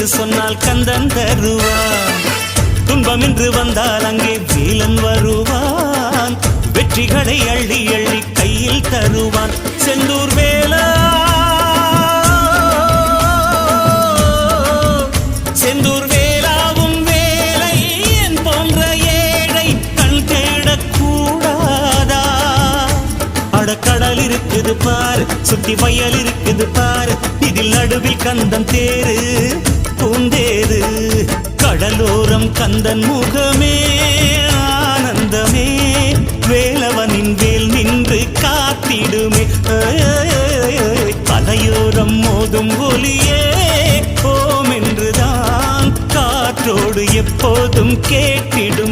சொன்னால் கந்தன் தருவான். துன்பம் என்று வந்தால் அங்கே வேலன் வருவான். வெற்றிகளை அள்ளி அள்ளி கையில் தருவான். செந்தூர் வேலா, செந்தூர் வேலாவும் வேலை என் போன்ற ஏழை கண் தேடக்கூடாதா? அடக்கடல் இருக்குது பாரு, சுத்தி வயல் இருக்குது பாரு, இதில் நடுவில் கந்தன் தேரு பூந்தேரு. கடலோரம் கந்தன் முகமே ஆனந்தமே, வேலவனின் வேல் நின்று காத்திடுமே. பலையோரம் மோதும் ஒலியே ஓம் என்றுதான் காற்றோடு எப்போதும் கேட்டிடும்.